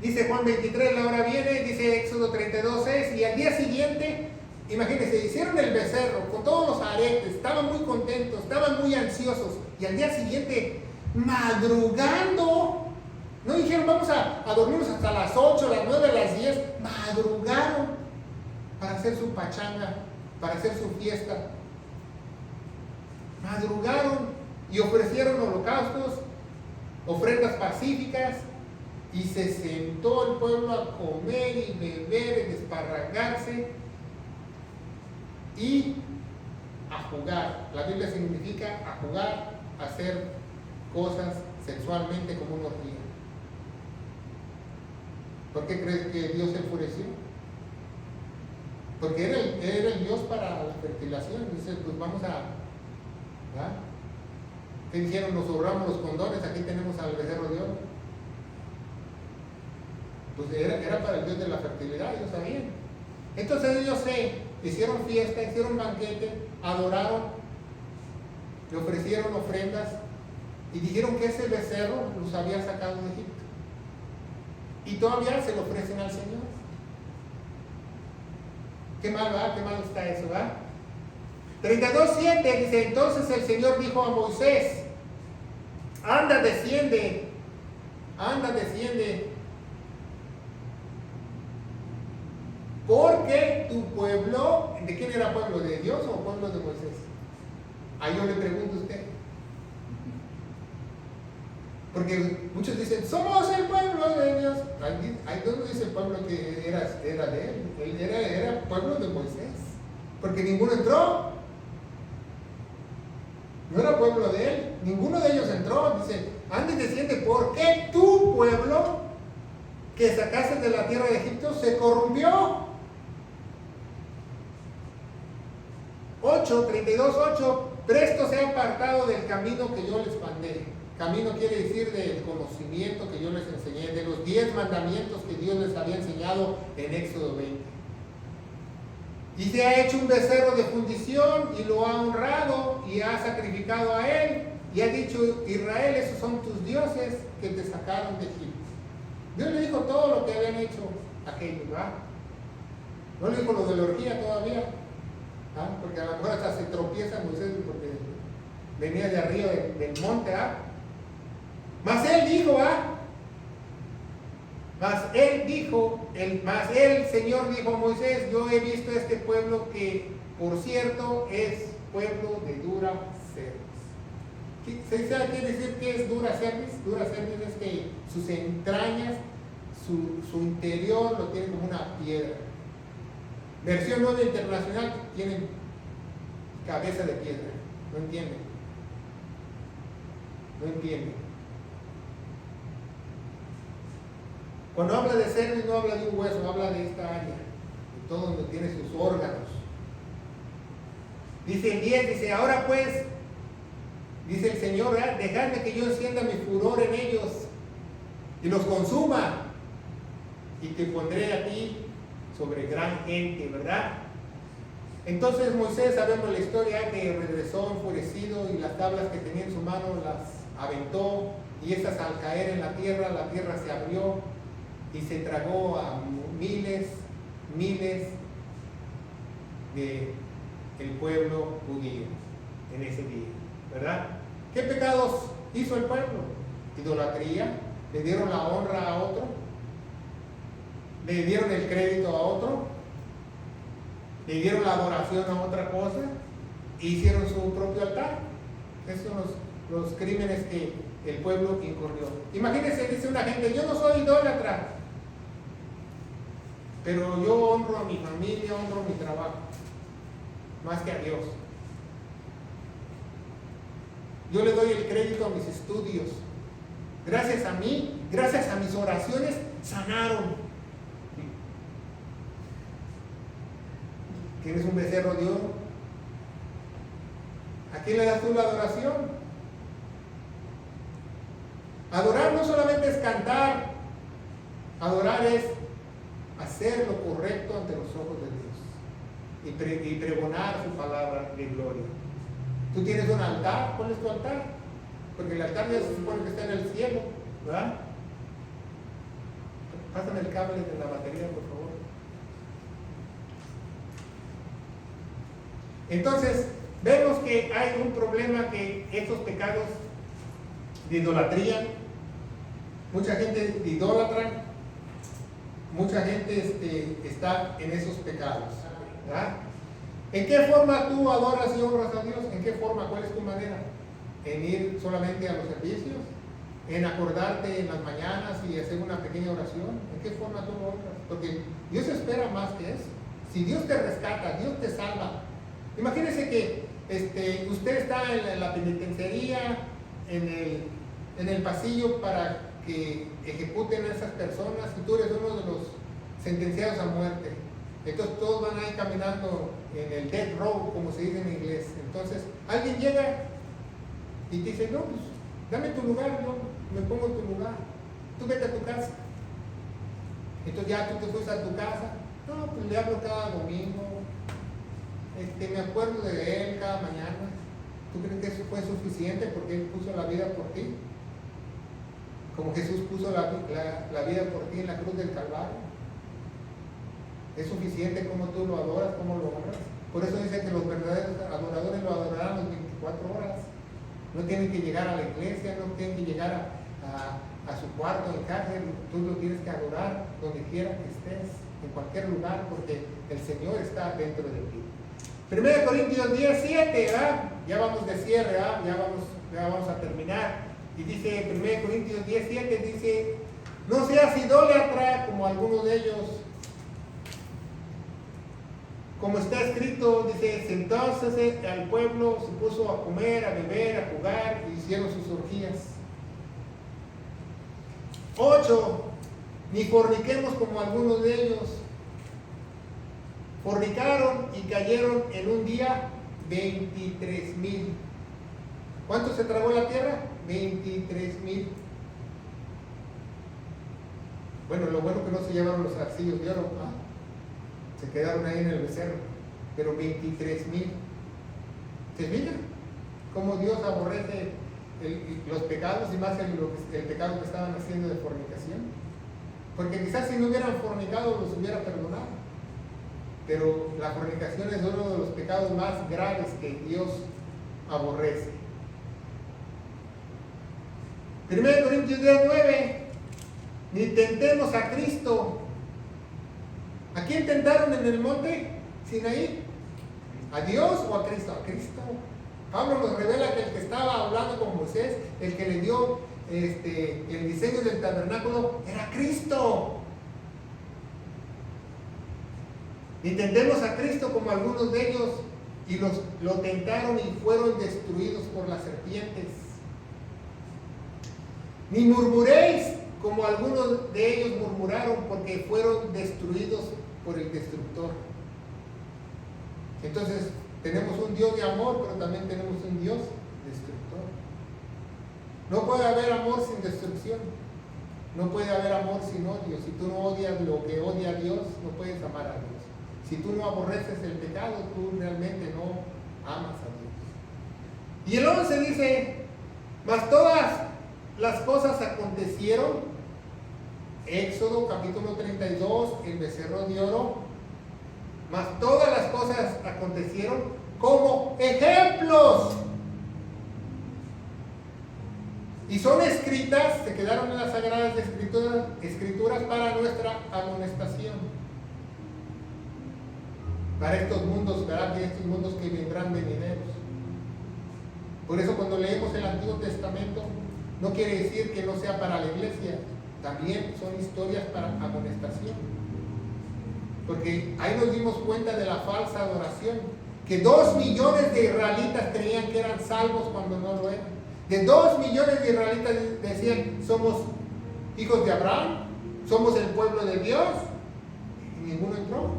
Dice Juan 23, la hora viene, dice Éxodo 32:6, y al día siguiente, imagínense, hicieron el becerro con todos los aretes, estaban muy contentos, estaban muy ansiosos, y al día siguiente, madrugando, no dijeron vamos a dormirnos hasta las 8, las 9, las 10, madrugaron para hacer su pachanga, para hacer su fiesta. Madrugaron y ofrecieron holocaustos, ofrendas pacíficas, y se sentó el pueblo a comer y beber y desparragarse y a jugar. La Biblia significa a jugar, a hacer cosas sexualmente como una orgía. ¿Por qué crees que Dios se enfureció? Porque era el Dios para la fertilización. Dice, pues vamos a... ¿verdad? ¿Qué dijeron? Nos sobramos los condones, aquí tenemos al becerro de oro. Pues era para el Dios de la fertilidad, ellos sabían. Entonces ellos hicieron fiesta, hicieron banquete, adoraron, le ofrecieron ofrendas y dijeron que ese becerro los había sacado de Egipto. Y todavía se lo ofrecen al Señor. Qué mal va, qué mal está eso, ¿va? 32:7 dice, entonces el Señor dijo a Moisés, anda, desciende, porque tu pueblo, ¿de quién era pueblo? ¿De Dios o pueblo de Moisés? Ahí yo le pregunto a usted. Porque muchos dicen, somos el pueblo de Dios. Ahí no dice el pueblo que era de él. Él era pueblo de Moisés. Porque ninguno entró. No era pueblo de él. Ninguno de ellos entró. Dice, anda y desciende, porque tu pueblo que sacaste de la tierra de Egipto se corrompió. 32:8, presto se ha apartado del camino que yo les mandé. Camino quiere decir del conocimiento que yo les enseñé, de los 10 mandamientos que Dios les había enseñado en Éxodo 20. Y se ha hecho un becerro de fundición y lo ha honrado y ha sacrificado a él. Y ha dicho, Israel, esos son tus dioses que te sacaron de Egipto. Dios le dijo todo lo que habían hecho aquellos, ¿verdad? No le dijo lo de la orgía todavía. ¿Ah? Porque a lo mejor hasta se tropieza Moisés porque venía de arriba del monte, ¿ah? Mas él dijo, el Señor dijo a Moisés, yo he visto a este pueblo que, por cierto, es pueblo de dura cerviz. ¿Se sabe qué decir que es dura cerviz? Dura cerviz es que sus entrañas, su interior lo tiene como una piedra. Versión nueva internacional tienen cabeza de piedra. No entienden. Cuando habla de cerviz no habla de un hueso, habla de esta área, de todo donde tiene sus órganos. Dice el 10, dice, ahora pues, dice el Señor, dejadme que yo encienda mi furor en ellos y los consuma, y te pondré a ti sobre gran gente, ¿verdad? Entonces Moisés, sabemos la historia, que regresó enfurecido y las tablas que tenía en su mano las aventó, y esas al caer en la tierra se abrió y se tragó a miles del pueblo judío en ese día, ¿verdad? ¿Qué pecados hizo el pueblo? Idolatría, le dieron la honra a otro, le dieron el crédito a otro, le dieron la adoración a otra cosa e hicieron su propio altar. Esos son los crímenes que el pueblo incurrió. Imagínense, dice una gente, yo no soy idólatra. pero yo honro a mi familia, honro mi trabajo, más que a Dios. Yo le doy el crédito a mis estudios. Gracias a mí, gracias a mis oraciones, sanaron. ¿Tienes un becerro de oro? ¿A quién le das tú la adoración? Adorar no solamente es cantar, adorar es hacer lo correcto ante los ojos de Dios y pregonar su palabra de gloria. Tú tienes un altar, ¿cuál es tu altar? Porque el altar ya se supone que está en el cielo, ¿verdad? Pásame el cable de la batería, por favor. Entonces, vemos que hay un problema, que estos pecados de idolatría, mucha gente idólatra, mucha gente está en esos pecados, ¿verdad? ¿En qué forma tú adoras y honras a Dios? ¿En qué forma? ¿Cuál es tu manera? ¿En ir solamente a los servicios? ¿En acordarte en las mañanas y hacer una pequeña oración? ¿En qué forma tú lo honras? Porque Dios espera más que eso. Si Dios te rescata, Dios te salva. Imagínese que usted está en la penitenciaría, en el pasillo para que ejecuten a esas personas, y tú eres uno de los sentenciados a muerte. Entonces todos van a ir caminando en el death row, como se dice en inglés. Entonces alguien llega y te dice, no, pues dame tu lugar, yo me pongo en tu lugar, tú vete a tu casa. Entonces ya tú te fuiste a tu casa, no, pues le hablo cada domingo, me acuerdo de él cada mañana. ¿Tú crees que eso fue suficiente porque él puso la vida por ti? Como Jesús puso la vida por ti en la cruz del Calvario. Es suficiente como tú lo adoras, como lo honras. Por eso dice que los verdaderos adoradores lo adorarán las 24 horas. No tienen que llegar a la iglesia, no tienen que llegar a su cuarto en cárcel. Tú lo tienes que adorar donde quiera que estés, en cualquier lugar, porque el Señor está dentro de ti. 1 Corintios 10:7, ¿verdad? Ya vamos de cierre, ¿verdad? Ya vamos a terminar. Y dice 1 Corintios 10:7, dice, no seas idólatra como algunos de ellos. Como está escrito, dice, entonces al pueblo se puso a comer, a beber, a jugar, y hicieron sus orgías. 8, ni forniquemos como algunos de ellos. Fornicaron y cayeron en un día 23,000. ¿Cuánto se tragó la tierra? 23,000. Bueno, lo bueno que no se llevaron los arcillos de oro, ¿ah? Se quedaron ahí en el becerro, pero 23,000. ¿Se fijan cómo Dios aborrece los pecados, y más el pecado que estaban haciendo de fornicación? Porque quizás si no hubieran fornicado los hubiera perdonado, pero la fornicación es uno de los pecados más graves que Dios aborrece. 1 Corintios 10:9, ni tentemos a Cristo. ¿A quién tentaron en el monte Sinaí? ¿A Dios o a Cristo? A Cristo. Pablo nos revela que el que estaba hablando con Moisés, el que le dio el diseño del tabernáculo, era Cristo. Ni tentemos a Cristo como algunos de ellos, y lo tentaron y fueron destruidos por las serpientes. Ni murmuréis como algunos de ellos murmuraron, porque fueron destruidos por el destructor. Entonces tenemos un Dios de amor, pero también tenemos un Dios destructor. No puede haber amor sin destrucción. No puede haber amor sin odio. Si tú no odias lo que odia a Dios, no puedes amar a Dios. Si tú no aborreces el pecado, tú realmente no amas a Dios. Y el 11 dice, mas todas las cosas acontecieron. Éxodo capítulo 32, el becerro de oro. Mas todas las cosas acontecieron como ejemplos. Y son escritas, se quedaron en las Sagradas Escrituras para nuestra amonestación. Para estos mundos, ¿verdad? De estos mundos que vendrán venideros. Por eso cuando leemos el Antiguo Testamento, no quiere decir que no sea para la iglesia. También son historias para amonestación. Porque ahí nos dimos cuenta de la falsa adoración. Que 2 millones de israelitas creían que eran salvos cuando no lo eran. De 2 millones de israelitas decían, somos hijos de Abraham, somos el pueblo de Dios. Y ninguno entró.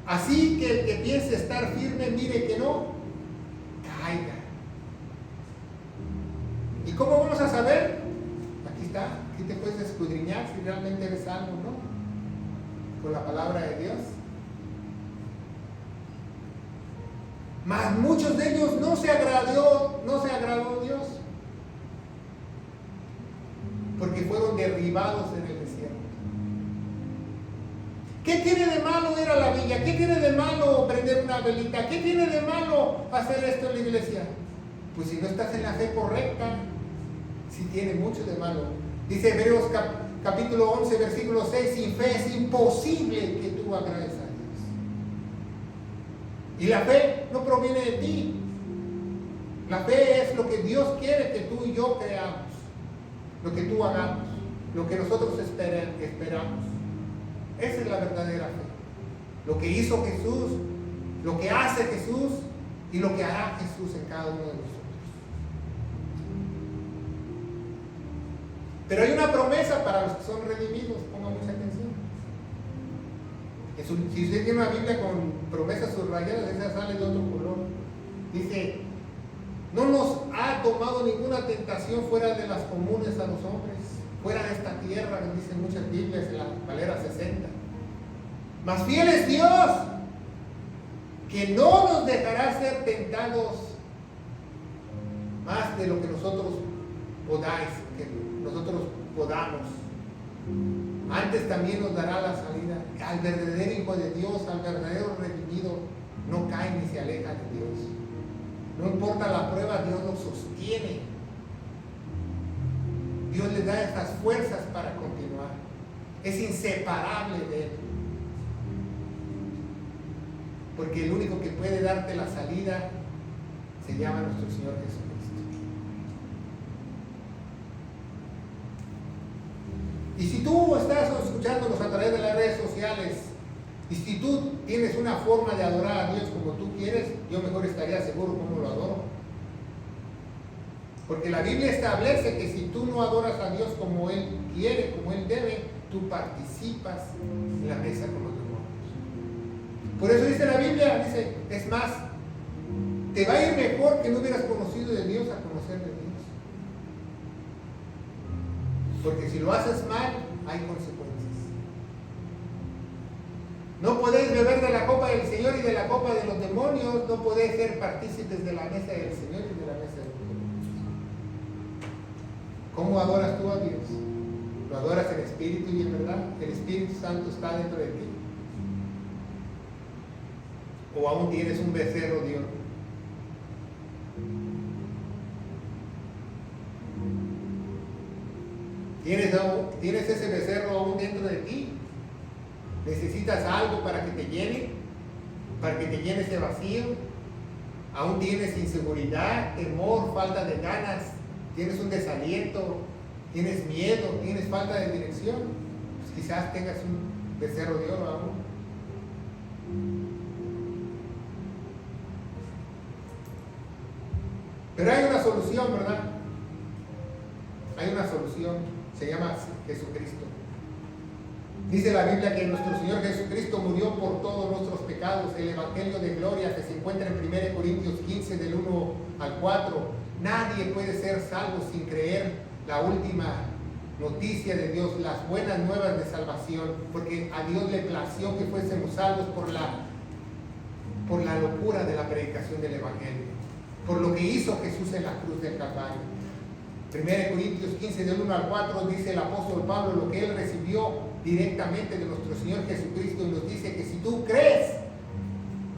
Así que el que piense estar firme, mire que no caiga. ¿Y cómo vamos a saber? Aquí está, aquí te puedes escudriñar si realmente eres salvo o no. Con la palabra de Dios. Mas muchos de ellos no se agradó Dios, porque fueron derribados en el desierto. ¿Qué tiene de malo ir a la villa? ¿Qué tiene de malo prender una velita? ¿Qué tiene de malo hacer esto en la iglesia? Pues si no estás en la fe correcta, sí tiene mucho de malo. Dice Hebreos capítulo 11, versículo 6, sin fe es imposible que tú agrades a Dios. Y la fe no proviene de ti. La fe es lo que Dios quiere que tú y yo creamos, lo que tú hagamos, lo que nosotros esperamos. Esa es la verdadera fe. Lo que hizo Jesús, lo que hace Jesús y lo que hará Jesús en cada uno de nosotros. Pero hay una promesa para los que son redimidos, pongan mucha atención. Si usted tiene una Biblia con promesas subrayadas, esa sale de otro color. Dice, no nos ha tomado ninguna tentación fuera de las comunes a los hombres, fuera de esta tierra, que dicen muchas Biblias en la Valera 60. Mas fiel es Dios, que no nos dejará ser tentados más de lo que nosotros podamos. Antes también nos dará la salida. Al verdadero Hijo de Dios, al verdadero redimido, no cae ni se aleja de Dios. No importa la prueba, Dios lo sostiene. Dios le da esas fuerzas para continuar. Es inseparable de Él. Porque el único que puede darte la salida se llama nuestro Señor Jesucristo. Y si tú estás escuchándonos a través de las redes sociales, y si tú tienes una forma de adorar a Dios como tú quieres, yo mejor estaría seguro cómo lo adoro. Porque la Biblia establece que si tú no adoras a Dios como Él quiere, como Él debe, tú participas en la mesa con los demonios. Por eso dice la Biblia, dice, es más, te va a ir mejor que no hubieras conocido de Dios a conocer de Dios. Porque si lo haces mal, hay consecuencias. No podéis beber de la copa del Señor y de la copa de los demonios. No podéis ser partícipes de la mesa del Señor y de la mesa de los demonios. ¿Cómo adoras tú a Dios? ¿Lo adoras en espíritu y en verdad? ¿El Espíritu Santo está dentro de ti? ¿O aún tienes un becerro, Dios? ¿Tienes ese becerro aún dentro de ti? ¿Necesitas algo para que te llene? ¿Para que te llene ese vacío? ¿Aún tienes inseguridad, temor, falta de ganas? ¿Tienes un desaliento? ¿Tienes miedo? ¿Tienes falta de dirección? Pues quizás tengas un becerro de oro aún. Pero hay una solución, ¿verdad? Hay una solución. Se llama Jesucristo. Dice la Biblia que nuestro Señor Jesucristo murió por todos nuestros pecados. El Evangelio de Gloria que se encuentra en 1 Corintios 15 del 1 al 4. Nadie puede ser salvo sin creer la última noticia de Dios, las buenas nuevas de salvación, porque a Dios le plació que fuésemos salvos por la locura de la predicación del Evangelio, por lo que hizo Jesús en la cruz del Calvario. 1 Corintios 15 del 1 al 4 dice el apóstol Pablo lo que él recibió directamente de nuestro Señor Jesucristo, y nos dice que si tú crees,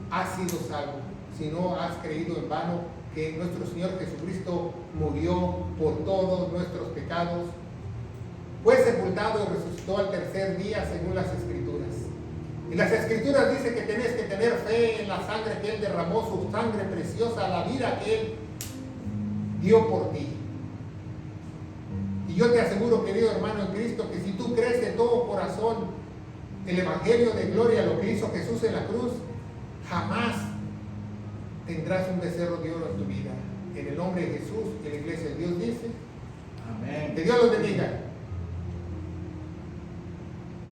has sido salvo. Si no has creído, en vano, que nuestro Señor Jesucristo murió por todos nuestros pecados, fue sepultado y resucitó al tercer día según las Escrituras. Y las Escrituras dicen que tenés que tener fe en la sangre que Él derramó, su sangre preciosa, la vida que Él dio por ti. Y yo te aseguro, querido hermano en Cristo, que si tú crees de todo corazón el Evangelio de gloria, lo que hizo Jesús en la cruz, jamás tendrás un becerro de oro en tu vida. En el nombre de Jesús, en la iglesia de Dios dice, Amén. que Dios los bendiga.